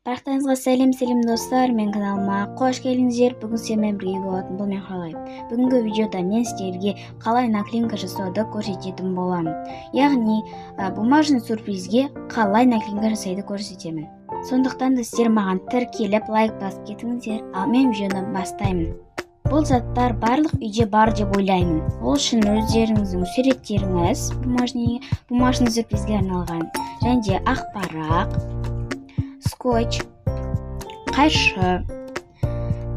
Барлықтарыңызға сәлем достар, мен каналыма қош келдіңіздер. Бүгін сіздермен бірге болатын бұл мен қалай. Бүгінгі видеода мен сіздерге қалай наклейка жасауды көрсететін боламын. Яғни бумажный сюрпризге қалай наклейка жасайды көрсетемін. Сондықтан да сіздер маған тіркеліп лайк басып кетіңіздер, ал мен видеоны бастаймын. Бұл заттар барлық үйде бар деп ойлаймын. Ол үшін өздеріңіздің суреттеріңіз бумажный сюрпризге арналған, және де ақ парақ, скотч, қайшы.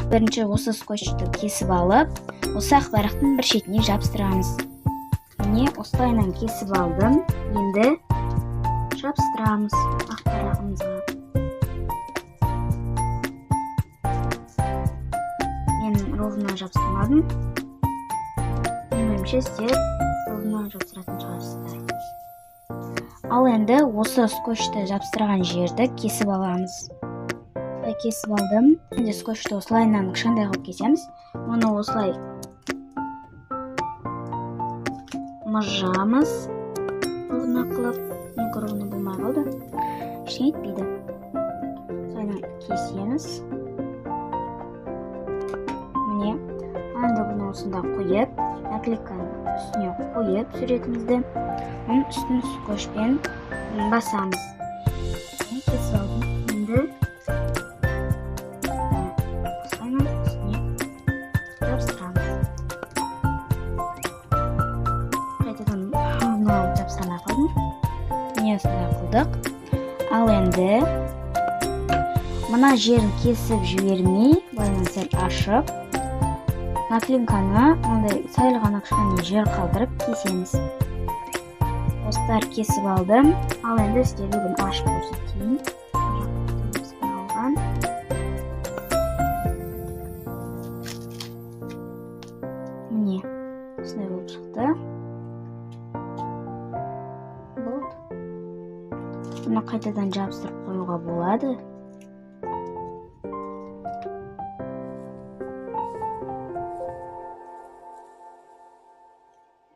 Бірінші осы скотчты кесіп алып, осы ақ парақтың бір шетіне жабыстырамыз. Міне осылайынан кесіп алдым. Енді жабыстырамыз ақ парағымызға. Мен ровно жабыстырмадым. Меніңше сіздер ровно жабыстыратын шығарсыздар. Ал енді осы скотчты жабыстырған жерді кесіп аламыз. Кесіп алдым. Енді скотчты осылайынан кішкентай қылып кесеміз. Оны осылай мыжамыз. Ровно қылып, мен ровно болмай қалды. Ештеңе етпейді. Осылайынан кесеміз. Міне, енді бұны осында қойып, наклейканың үстіне қойып суретімізді, оның үстін скотчпен басамыз. Кесіп алдым. Енді осылайынан үстіне жабыстырамыз. Қайтадан ровно жабыстырмай қалдым. Міне осылай қылдық. Ал енді мына жерін кесіп жібермей, былайынан сәл ашып, наклейканы мынандай сәл ғана кішкене жер қалдырып кесеміз. Осылар кесіп алдым. Ал енді сіздерге бұны ашып көрсетейін. Міне, осылай болып шықты. Бұны қайтадан жабыстырып қоюға болады.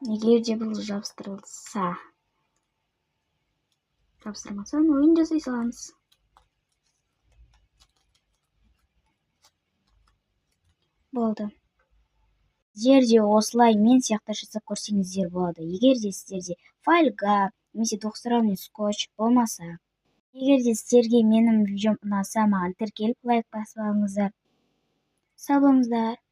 Егер де бұл жабыстырылса, жабыстырмаса, ойын жасай саламыз. Болды. Сіздер де осылай мен сияқты жасап көрсеңіздер болады. Егер де сіздерде фольга немесе двухсторонний скотч болмаса, егер де сіздерге менің видеом ұнаса, маған тіркеліп лайк басып алыңыздар. Сау болыңыздар.